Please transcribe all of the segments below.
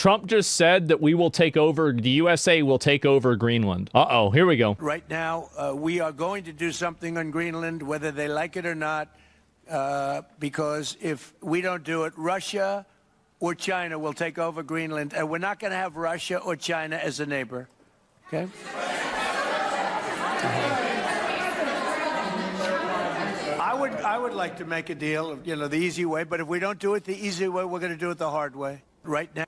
Trump just said that we will take over, the USA will take over Greenland. Uh-oh, here we go. Right now, we are going to do something on Greenland, whether they like it or not, because if we don't do it, Russia or China will take over Greenland, and we're not going to have Russia or China as a neighbor. Okay? I would like to make a deal, you know, the easy way, but if we don't do it the easy way, we're going to do it the hard way. Right now.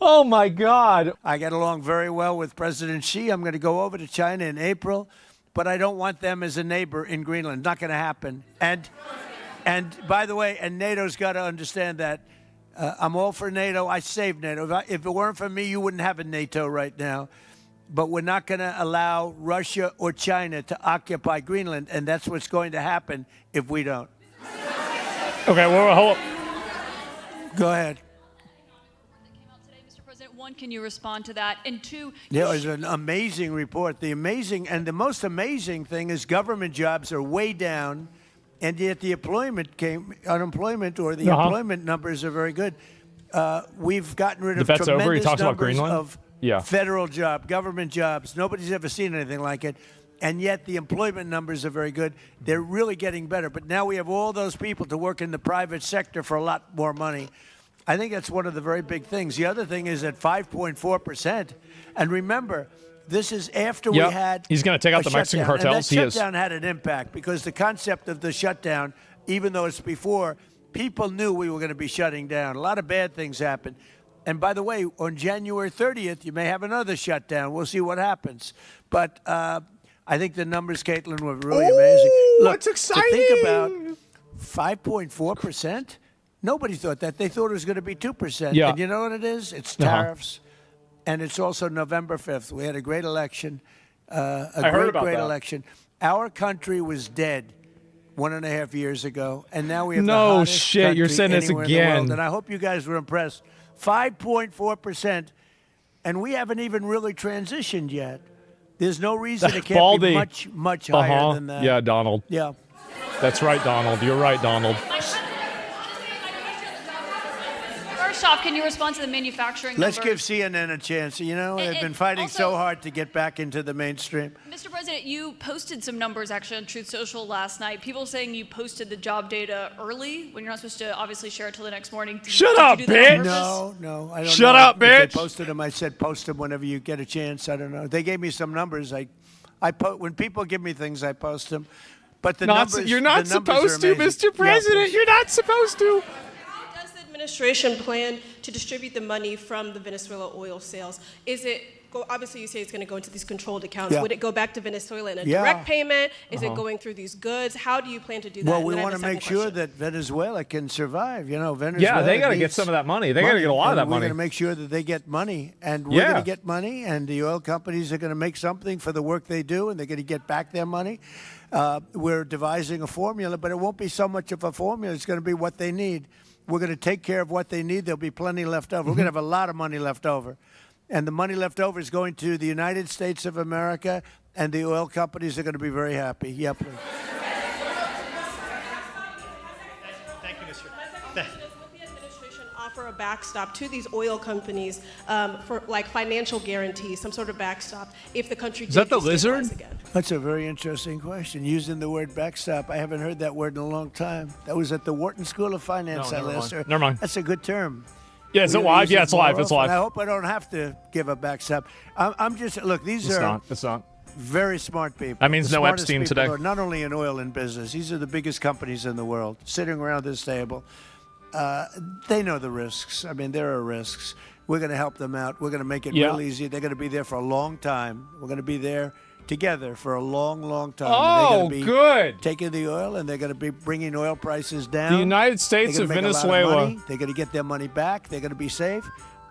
Oh, my God. I get along very well with President Xi. I'm going to go over to China in April, but I don't want them as a neighbor in Greenland. Not going to happen. And by the way, and NATO's got to understand that. I'm all for NATO. I saved NATO. If it weren't for me, you wouldn't have a NATO right now. But we're not going to allow Russia or China to occupy Greenland, and that's what's going to happen if we don't. Okay, well, hold up. Go ahead. One, can you respond to that? And two, yeah, it was an amazing report. The most amazing thing is government jobs are way down, and yet the employment numbers are very good. We've gotten rid of the vet's tremendous over. He talks about numbers Greenland. of federal government jobs. Nobody's ever seen anything like it. And yet the employment numbers are very good. They're really getting better. But now we have all those people to work in the private sector for a lot more money. I think that's one of the very big things. The other thing is at 5.4%. And remember, this is after we had he's going to take out the Mexican cartels. And that shutdown had an impact because the concept of the shutdown, even though it's before, people knew we were going to be shutting down. A lot of bad things happened. And by the way, on January 30th, you may have another shutdown. We'll see what happens. But I think the numbers, Caitlin, were really amazing. Look, that's exciting. To think about 5.4%, nobody thought that. They thought it was going to be 2%. Yeah. And you know what it is? It's tariffs. And it's also November 5th. We had a great election, great election. Our country was dead 1.5 years ago, and now we have the hottest country you're saying this anywhere in the again. world. And I hope you guys were impressed. 5.4%, and we haven't even really transitioned yet. There's no reason it can't be much higher than that. Yeah, Donald. Yeah. That's right, Donald. You're right, Donald. First off, can you respond to the manufacturing Let's numbers? give CNN a chance. You know, they've been fighting so hard to get back into the mainstream. Mr. President, you posted some numbers actually on Truth Social last night. People saying you posted the job data early when you're not supposed to obviously share it till the next morning. Shut up, bitch! No, I don't Shut know up, if bitch! They posted them. I said post them whenever you get a chance. I don't know. They gave me some numbers. When people give me things, I post them. But the numbers, you're not supposed to, Mr. President. You're not supposed to. Does the administration plan to distribute the money from the Venezuela oil sales? Is it, obviously you say it's going to go into these controlled accounts. Yeah. Would it go back to Venezuela in a direct payment? Is it going through these goods? How do you plan to do that? Well, we want to make sure that Venezuela can survive. You know, Venezuela. Yeah, they got to get some of that money. They got to get a lot of that money. We're going to make sure that they get money, and we're going to get money, and the oil companies are going to make something for the work they do, and they're going to get back their money. We're devising a formula, but it won't be so much of a formula. It's going to be what they need. We're going to take care of what they need. There'll be plenty left over. We're going to have a lot of money left over. And the money left over is going to the United States of America, and the oil companies are going to be very happy. Yep. Thank you, Mr. Will the administration offer a backstop to these oil companies for like financial guarantees, some sort of backstop, if the country Is that the lizard? Again? That's a very interesting question. Using the word backstop, I haven't heard that word in a long time. That was at the Wharton School of Finance. Never mind. That's a good term. Yeah, is it live? Yeah, it's live. It's live. I hope I don't have to give a backstop. I'm just, look, these are It's not. very smart people. That means The no smartest Epstein people today. are not only in oil and business. These are the biggest companies in the world sitting around this table. They know the risks. I mean, there are risks. We're going to help them out. We're going to make it real easy. They're going to be there for a long time. We're going to be there together for a long, long time. Oh, they're good. Taking the oil, and they're going to be bringing oil prices down. The United States of Venezuela. They're going to get their money back. They're going to be safe.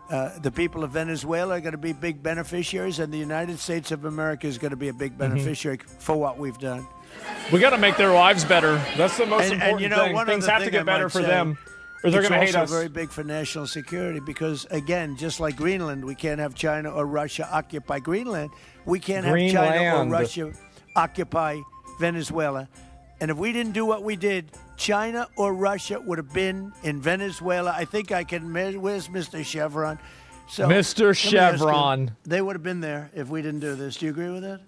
The people of Venezuela are going to be big beneficiaries, and the United States of America is going to be a big beneficiary for what we've done. We got to make their lives better. That's the most important and you know, thing. one Things other have to thing get I better might for say, them, or they're going to hate us. It's also very big for national security because, again, just like Greenland, we can't have China or Russia occupy Greenland. We can't have China or Russia occupy Venezuela. And if we didn't do what we did, China or Russia would have been in Venezuela. I think I can measure. Where's Mr. Chevron? So, Mr. let me ask you, Chevron. they would have been there if we didn't do this. Do you agree with that?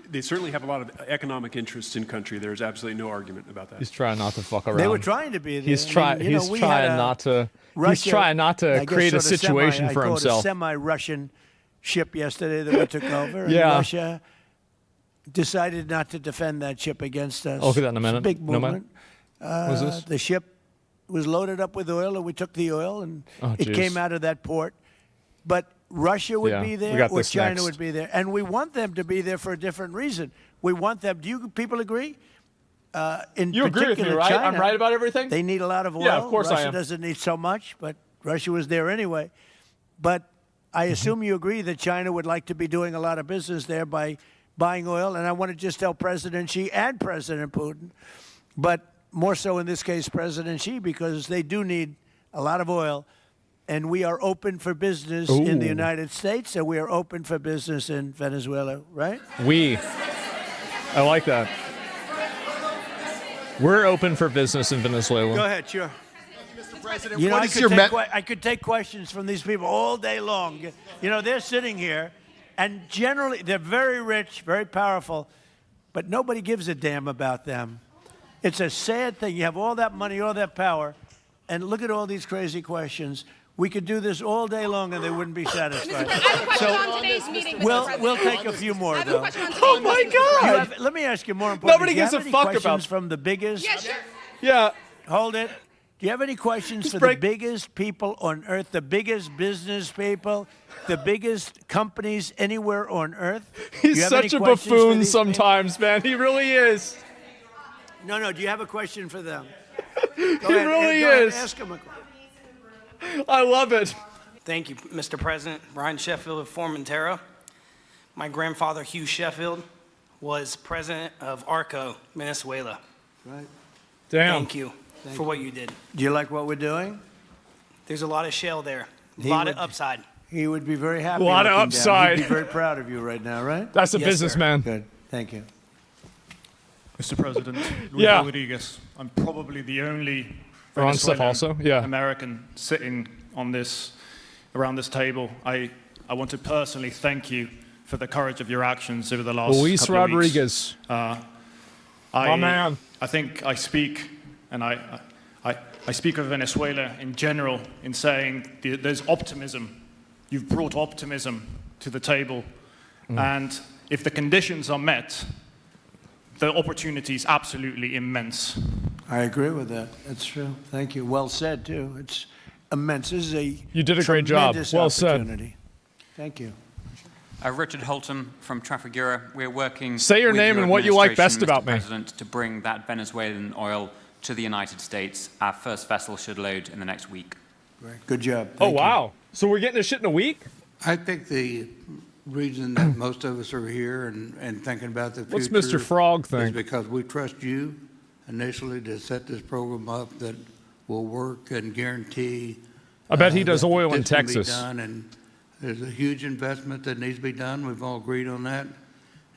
They certainly have a lot of economic interests in country. There's absolutely no argument about that. He's trying not to fuck around. They were trying to be there. He's I mean, trying. you know, He's we had trying a not to. Russia, He's trying not to I guess create a sort of situation for I called himself. a semi-Russian ship yesterday that we took over. And Yeah. Russia decided not to defend that ship against us. I'll look at that in a It's minute. big No movement. What's this? The ship was loaded up with oil, and we took the oil, and Oh, it jeez. came out of that port. But Russia would Yeah, be we there, got or this China next. would be there, and we want them to be there for a different reason. We want them. Do you people agree? In You agree with me, particular, right? I'm China, right about everything? They need a lot of oil. Yeah, of course I Russia am. doesn't need so much, but Russia was there anyway. But I assume you agree that China would like to be doing a lot of business there by buying oil. And I want to just tell President Xi and President Putin, but more so in this case, President Xi, because they do need a lot of oil. And we are open for business in the Ooh. United States, and we are open for business in Venezuela, right? I like that. We're open for business in Venezuela. Go ahead, sure. Mr. President, You know, what I is could, your take I could take questions from these people all day long. You know, they're sitting here, and generally they're very rich, very powerful, but nobody gives a damn about them. It's a sad thing. You have all that money, all that power, and look at all these crazy questions. We could do this all day long, and they wouldn't be satisfied. I have a question on today's meeting, Mr. President. We'll take a few more, I have a though. question on today's Oh my meeting, Mr. God! President. Let me ask you more important. Nobody do you gives have a any fuck questions about- from the biggest? Yeah, sure. Yeah. Hold it. Do you have any questions for break- the biggest people on earth, the biggest business people, the biggest companies anywhere on earth? Do you He's have any such a questions for buffoon these people? sometimes, man. He really is. No. Do you have a question for them? He really is. Ask them a question. I love it. Thank you, Mr. President. Brian Sheffield of Formentera. My grandfather, Hugh Sheffield, was president of ARCO, Venezuela. Right. Damn. Thank you for what you did. Do you like what we're doing? There's a lot of shale there, a He lot of would- upside. He would be very happy. A lot of looking down. upside. He'd be very proud of you right now, right? That's a Yes, sir. businessman. Good. Thank you. Mr. President, Luis Yeah. Rodriguez. I'm probably the only We're on stuff Venezuelan also? Yeah. American sitting on around this table. I want to personally thank you for the courage of your actions over the last Luis couple of weeks. Rodriguez. My man. I think I speak, and I speak of Venezuela in general in saying there's optimism. You've brought optimism to the table, and if the conditions are met, the opportunity is absolutely immense. I agree with that. That's true. Thank you. Well said, too. It's immense. This is a You did a great job. tremendous Well said. opportunity. Thank you. Richard Holton from Trafigura. We're working. Say your with name your and what you like administration, best about Mr. me. President, to bring that Venezuelan oil to the United States. Our first vessel should load in the next week. Great. Good job. Oh, Thank you. wow. So we're getting this shit in a week? I think the reason that most of us are here and thinking about the future What's Mr. Frog is think? because we trust you initially to set this program up that will work and guarantee. I bet he that does oil in this can be Texas. done, and there's a huge investment that needs to be done. We've all agreed on that,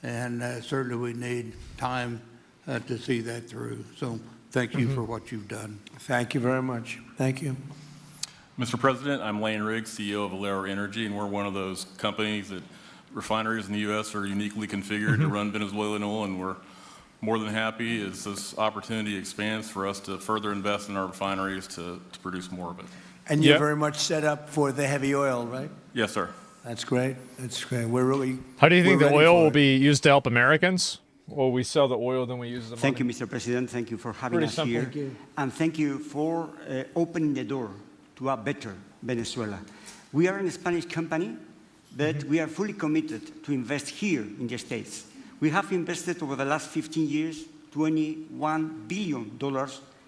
and certainly we need time to see that through. So thank you for what you've done. Thank you very much. Thank you. Mr. President, I'm Lane Riggs, CEO of Valero Energy, and we're one of those companies that refineries in the U.S. are uniquely configured to run Venezuelan oil, and we're more than happy as this opportunity expands for us to further invest in our refineries to produce more of it. And you're Yep. very much set up for the heavy oil, right? Yes, sir. That's great. That's great. We're really. How do you think we're the ready oil for will it. be used to help Americans? Or we sell the oil, then we use the money? Thank you, Mr. President. Thank you for having Pretty us simple. here. Thank you. And thank you for opening the door to a better Venezuela. We are a Spanish company, but we are fully committed to invest here in the States. We have invested over the last 15 years, $21 billion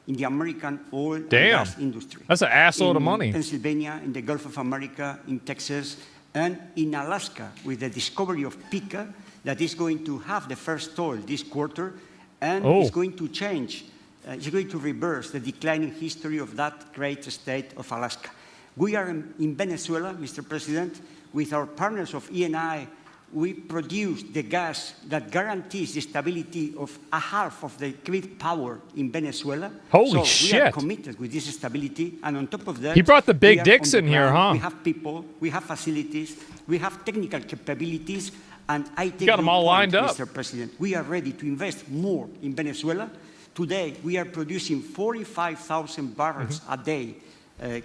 in the American oil and Damn. gas industry. That's an assload of In money. Pennsylvania, in the Gulf of America, in Texas, and in Alaska with the discovery of Pica that is going to have the first oil this quarter, and is going to change, it's going to reverse the declining history of that great state of Alaska. We are in Venezuela, Mr. President, with our partners of ENI we produce the gas that guarantees the stability of a half of the grid power in Venezuela. Holy so shit. we are committed with this stability, and on top of that, He brought the big we are dicks on the in here, ground. huh? We have people, we have facilities, we have technical capabilities, and I take got them your all point, lined up. Mr. President. We are ready to invest more in Venezuela. Today, we are producing 45,000 barrels a day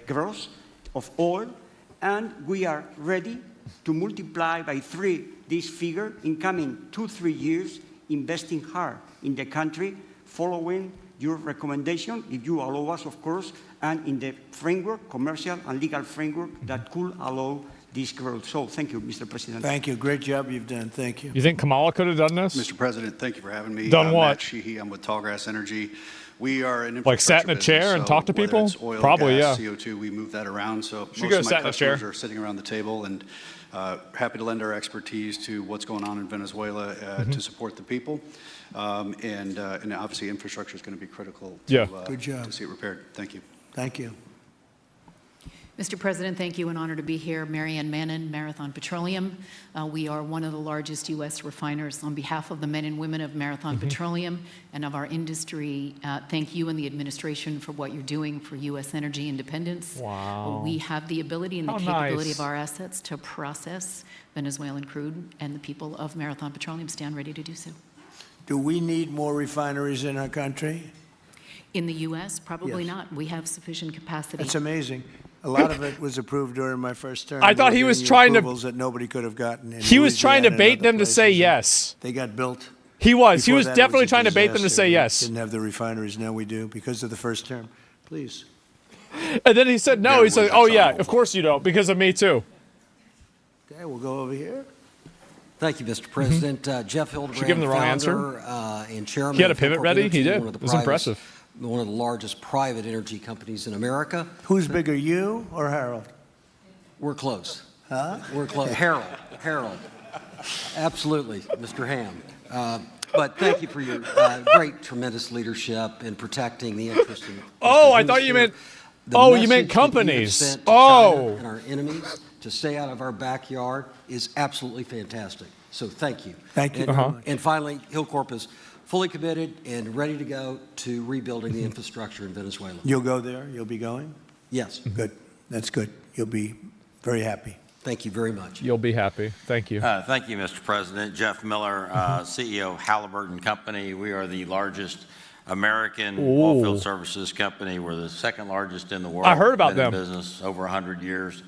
gross of oil, and we are ready to multiply by 3 this figure in coming 2-3 years, investing hard in the country, following your recommendation, if you allow us, of course, and in the framework, commercial and legal framework that could allow this growth. So thank you, Mr. President. Thank you. Great job you've done. Thank you. You think Kamala could have done this? Mr. President, thank you for having me. Done what? Matt Sheehy. I'm with Tallgrass Energy. We are an Like sat in a infrastructure chair and business, talked to so whether people? it's oil, Probably, gas, yeah. CO2, we move that around. So Should most go of my sat in a chair. customers are sitting around the table, and happy to lend our expertise to what's going on in Venezuela to support the people. And obviously infrastructure is going to be critical to, Good job. to see it repaired. Thank you. Thank you. Mr. President, thank you. An honor to be here. Marianne Mannon, Marathon Petroleum. We are one of the largest U.S. refiners. On behalf of the men and women of Marathon Petroleum and of our industry, thank you and the administration for what you're doing for U.S. energy independence. Wow. We have the ability and the How capability nice. of our assets to process Venezuelan crude, and the people of Marathon Petroleum stand ready to do so. Do we need more refineries in our country? In the U.S., probably Yes. not. We have sufficient capacity. That's amazing. A lot of it was approved during my first term. I thought We he were was getting trying to- approvals that nobody could have gotten. in He was trying to Louisiana and bait other them to say places. yes. They got built. He was. He Before was that, it definitely a trying to bait them to disaster. say We yes. Didn't have the refineries. Now we do because of the first term. Please. And then he said no. He said, oh, yeah, of course you don't, because of me, too. Okay, we'll go over here. Thank you, Mr. President. Jeff Hildebrand, Should give him the wrong founder and chairman. He had a of pivot Hilcorp ready? Energy, He did. one of the It was privates- impressive. One of the largest private energy companies in America. Who's bigger, you or Harold? We're close. Huh? We're close. Harold. Absolutely, Mr. Ham. But thank you for your great, tremendous leadership in protecting the interests of Oh, Mr. I thought you Houston. meant, The oh, you meant message that you have companies. sent to China Oh. and our enemies to stay out of our backyard is absolutely fantastic. So thank you. Thank you And, very much. and finally, Hilcorp is fully committed and ready to go to rebuilding the infrastructure in Venezuela. You'll go there? You'll be going? Yes. Good. That's good. You'll be very happy. Thank you very much. You'll be happy. Thank you. Thank you, Mr. President. Jeff Miller, CEO of Halliburton Company. We are the largest American oilfield services company. We're the second largest in the world. I heard about Been in them. business over 100 years.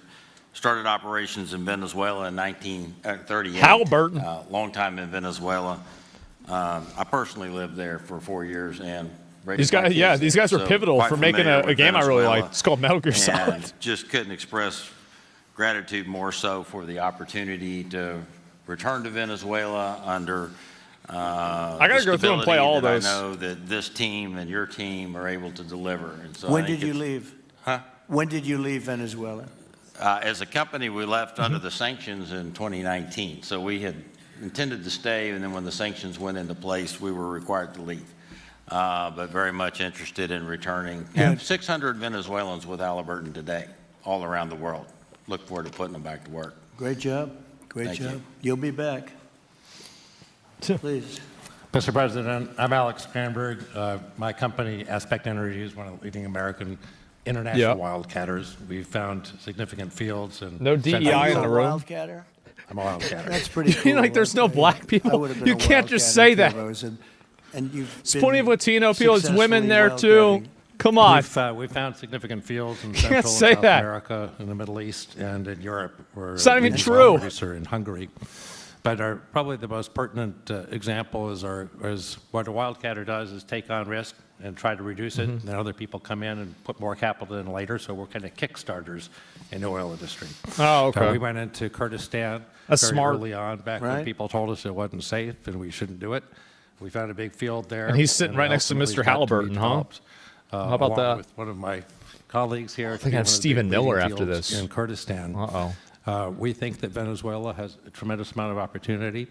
Started operations in Venezuela in 1938. Halliburton. Long time in Venezuela. I personally lived there for 4 years and raised These my guys, yeah, kids these there. guys were So pivotal quite for making familiar a with game I really Venezuela. like. It's called Metal Gear Solid. And just couldn't express gratitude more so for the opportunity to return to Venezuela under I gotta go through and play all of those. I know that this team and your team are able to deliver. And so When I think did you it's- leave? Huh? When did you leave Venezuela? As a company, we left under the sanctions in 2019. So we had intended to stay, and then when the sanctions went into place, we were required to leave. But very much interested in returning. Have 600 Venezuelans with Halliburton today, all around the world. Look forward to putting them back to work. Great job. Great Thank job. you. You'll be back. Please. Mr. President, I'm Alex Cranberg. My company, Aspect Energy, is one of the leading American international wildcatters. We've found significant fields and No DEI in the room. Wildcatter? I'm a wildcatter. That's pretty cool. You know, like there's no black I people. would have been You a can't just wildcatter, say too, that. if I was in- and you've There's been plenty of Latino people. There's women successfully there too. wildcatting. Come on. We've found significant fields in Can't Central and say South that. America, in the Middle East, and in Europe. We're It's not a even leading true. oil producer in Hungary. But probably the most pertinent example is what a wildcatter does is take on risk and try to reduce it. And then other people come in and put more capital in later. So we're kind of kickstarters in the oil industry. Oh, okay. So we went into Kurdistan That's very smart. early on, back when Right. people told us it wasn't safe and we shouldn't do it. We found a big field there. And he's sitting right it next to ultimately Mr. got to be Halliburton, huh? developed, How about along that? With one of my colleagues here. I think I have Stephen Miller after this. In Kurdistan. We think that Venezuela has a tremendous amount of opportunity.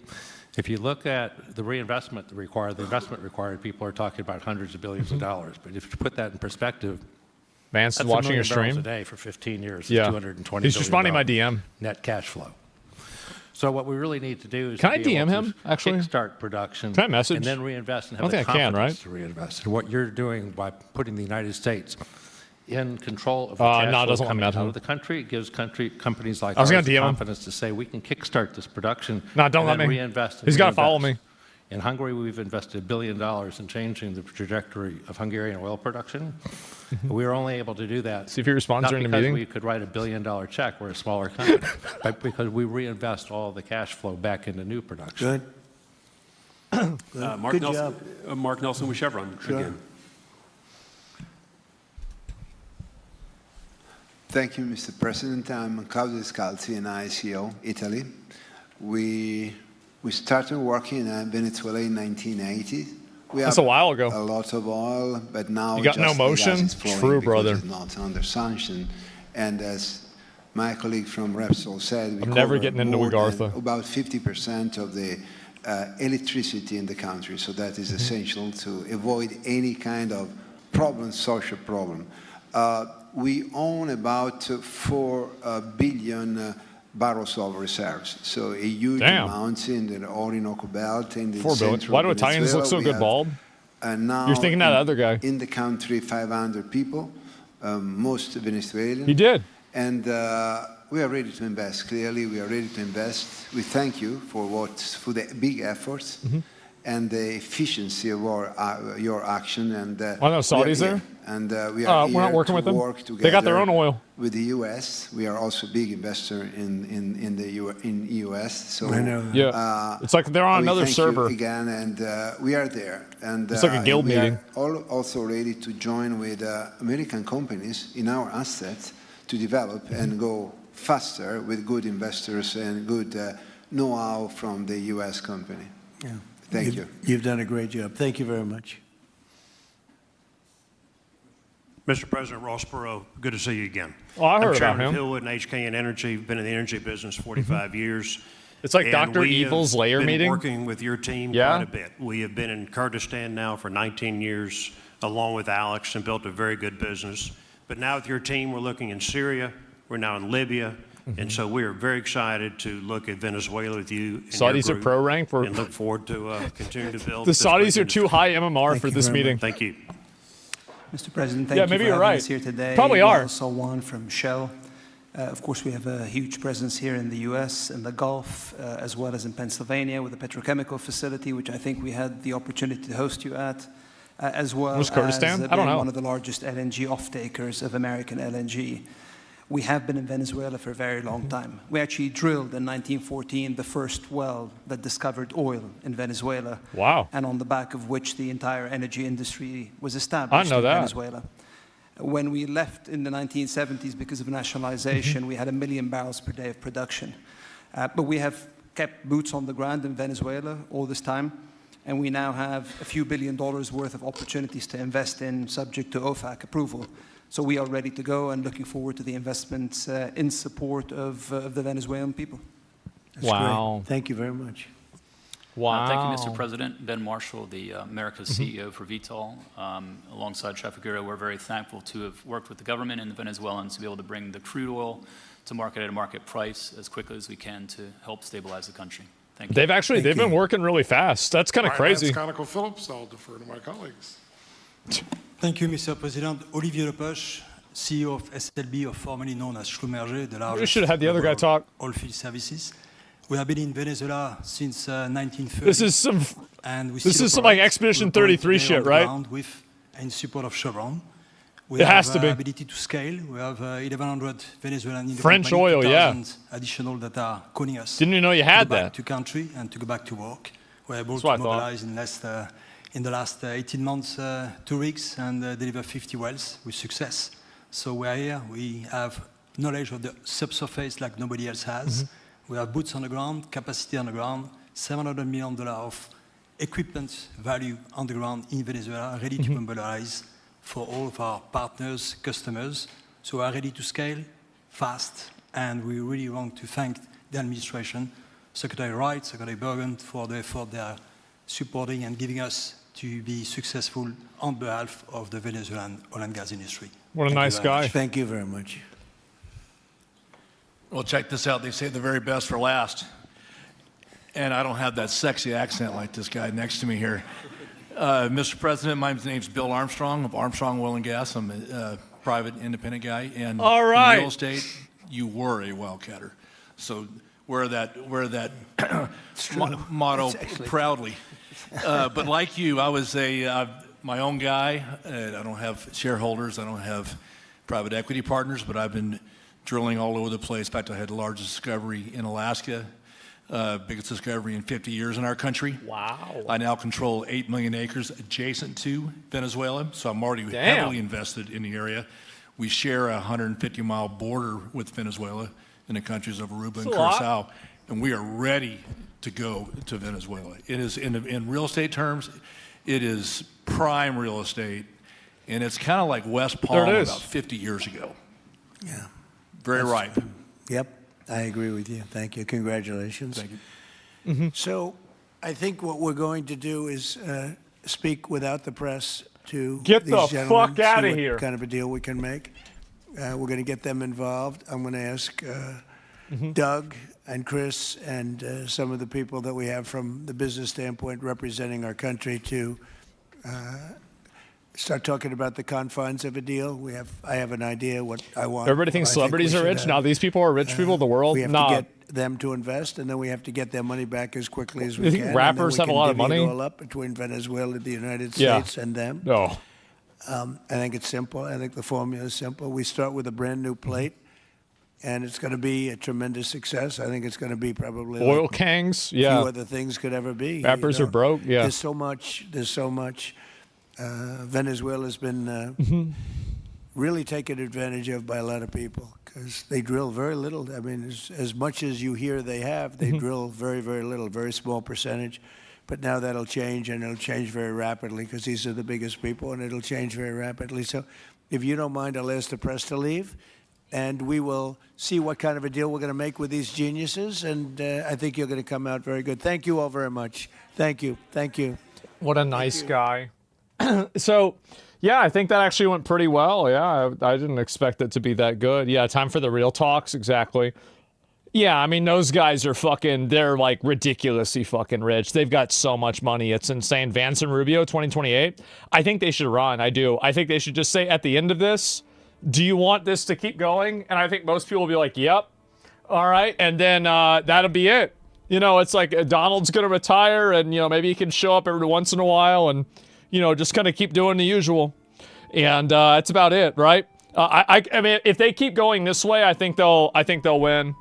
If you look at the reinvestment required, the investment required, people are talking about hundreds of billions of dollars. But if you put that in perspective, Vance is that's watching $1 your million barrels stream. a day for 15 years. Yeah. $220 He's billion responding to my DM. net cash flow. So what we really need to do is Can to I be able DM to him, actually? kickstart production. Can I message? And then reinvest and I have don't the think I can, confidence right? to reinvest. And what you're doing by putting the United States in control of the No, cash it flow doesn't let me coming add out him. of the country, it gives companies like I was ours gonna the DM him. confidence to say we can kickstart this production. No, don't and let then me. reinvest. He's gotta follow me. In Hungary, we've invested $1 billion in changing the trajectory of Hungarian oil production. We were only able to do that. See if he responds not during the because meeting. we could write $1 billion check. We're a smaller company, but because we reinvest all the cash flow back into new production. Good. Mark Good Nelson, job. Mark Nelson with Chevron again. Thank you, Mr. President. I'm Claudio Scalzi, and ICO, Italy. We started working in Venezuela in 1980. That's a while ago. A lot of oil, but now You got just no the motion? gas is flowing True, because brother. it's not under sanction. And as my colleague from Repsol said, we I'm never cover getting into more than Wagartha. about 50% of the electricity in the country. So that is essential to avoid any kind of problem, social problem. We own about 4 billion barrels of reserves. So a huge amount in the Orinoco Belt and the 4 billion. central Why do Italians look so Venezuela. We good have, bald? now You're thinking that other guy. in the country, 500 people, most Venezuelan. He did. And we are ready to invest. Clearly, we are ready to invest. We thank you for the big efforts and the efficiency of your action. And I know Saudi's there. And we are we're not working with them. work together. They got their own oil. With the U.S., we are also a big investor in the U.S. So I know that. Yeah, it's like they're on we another thank server. you again, and we are there. And It's like a guild we meeting. are also ready to join with American companies in our assets to develop and go faster with good investors and good know-how from the U.S. company. Yeah. Thank you. You've done a great job. Thank you very much. Mr. President Ross Perot, good to see you again. Oh, I heard I'm Chairman about of him. Hillwood and HK Energy. Been in the energy business 45 years. It's like And Dr. we Evil's have layer been meeting. working with your team Yeah? quite a bit. We have been in Kurdistan now for 19 years, along with Alex, and built a very good business. But now with your team, we're looking in Syria. We're now in Libya. And so we are very excited to look at Venezuela with you. And your Saudis are group, pro-ranked for. and look forward to continuing to build. The this great Saudis are industry. too high MMR for this meeting. Thank you. Mr. President, thank Yeah, you maybe for you're having right. us here today. Probably are. Salwan from Shell. Of course, we have a huge presence here in the U.S., in the Gulf, as well as in Pennsylvania with a petrochemical facility, which I think we had the opportunity to host you at, as well Was Kurdistan? as I don't being know. one of the largest LNG off-takers of American LNG. We have been in Venezuela for a very long time. We actually drilled in 1914 the first well that discovered oil in Venezuela. Wow. And on the back of which the entire energy industry was established know in that. Venezuela. When we left in the 1970s because of nationalization, we had 1 million barrels per day of production. But we have kept boots on the ground in Venezuela all this time, and we now have a few $1 billion worth of opportunities to invest in, subject to OFAC approval. So we are ready to go and looking forward to the investments in support of the Venezuelan people. That's Wow. great. Thank you very much. Wow. Thank you, Mr. President. Ben Marshall, the America's CEO for Vitol. Alongside Trafigura, we're very thankful to have worked with the government and the Venezuelans to be able to bring the crude oil to market at a market price as quickly as we can to help stabilize the country. Thank you. They've been working really fast. That's kind of crazy. ConocoPhillips, I'll defer to my colleagues. Thank you, Mr. President. Olivier Lepoche, CEO of SLB, or formerly known as Schlumberger, the largest We should have had the other guy talk. oilfield services. We have been in Venezuela since 1930. This is some. And we This still is some like operate. Expedition We operate 33 today shit, on the right? ground with, in support of Chevron. We It have has to be. ability to scale. We have 1,100 Venezuelan in the French company, oil, yeah. 2,000 additional that are calling us. Didn't you know you to had go back that? to country and to go back to work. We're able That's to what I thought. mobilize in the last 18 months 2 rigs and deliver 50 wells with success. So we're here. We have knowledge of the subsurface like nobody else has. We have boots on the ground, capacity on the ground, $700 million of equipment value on the ground in Venezuela, ready to mobilize for all of our partners, customers. So we are ready to scale fast, and we really want to thank the administration, Secretary Wright, Secretary Bergen, for the effort they are supporting and giving us to be successful on behalf of the Venezuelan oil and gas industry. What a nice guy. Thank you very much. Well, check this out. They say the very best for last. and I don't have that sexy accent like this guy next to me here. Mr. President, my name's Bill Armstrong of Armstrong Oil and Gas. I'm a private independent guy. And all right. in real estate, you were a wildcatter. So wear that motto proudly. But like you, I was my own guy. I don't have shareholders. I don't have private equity partners, but I've been drilling all over the place. In fact, I had the largest discovery in Alaska, biggest discovery in 50 years in our country. Wow. I now control 8 million acres adjacent to Venezuela, so I'm already heavily invested in the area. We share a 150-mile border with Venezuela in the countries of Aruba and Curacao, and we are ready to go to Venezuela. It is, in real estate terms, it is prime real estate, and it's kind of like West Palm about 50 years ago. Yeah. Very ripe. Yep, I agree with you. Thank you. Congratulations. Thank you. So I think what we're going to do is speak without the press to Get these the gentlemen, fuck outta see what here. kind of a deal we can make. We're going to get them involved. I'm going to ask Doug and Chris and some of the people that we have from the business standpoint representing our country to start talking about the confines of a deal. I have an idea what I want. Everybody thinks celebrities are rich. Now these people are rich people of the world. We have to get them to invest, and then we have to get their money back as quickly as we You can. think rappers have a lot of money? It all up between Venezuela, the United States, and them. No. I think it's simple. I think the formula is simple. We start with a brand new plate, and it's going to be a tremendous success. I think it's going to be probably Oil like Kangs, few other things could ever be. Rappers are broke, yeah. There's so much. Venezuela's been really taken advantage of by a lot of people because they drill very little. I mean, as much as you hear they have, they drill very, very little, very small percentage. But now that'll change, and it'll change very rapidly because these are the biggest people, and it'll change very rapidly. So if you don't mind, I'll ask the press to leave, and we will see what kind of a deal we're going to make with these geniuses, and I think you're going to come out very good. Thank you all very much. Thank you. Thank you. What a nice guy. So, yeah, I think that actually went pretty well. Yeah, I didn't expect it to be that good. Yeah, time for the real talks, exactly. Yeah, I mean, those guys are they're like ridiculously fucking rich. They've got so much money. It's insane. Vance and Rubio, 2028. I think they should run. I do. I think they should just say at the end of this, do you want this to keep going? And I think most people will be like, yep. All right. And then that'll be it. You know, it's like Donald's going to retire and, you know, maybe he can show up every once in a while and, you know, just kind of keep doing the usual. And that's about it, right? I mean, if they keep going this way, I think they'll win.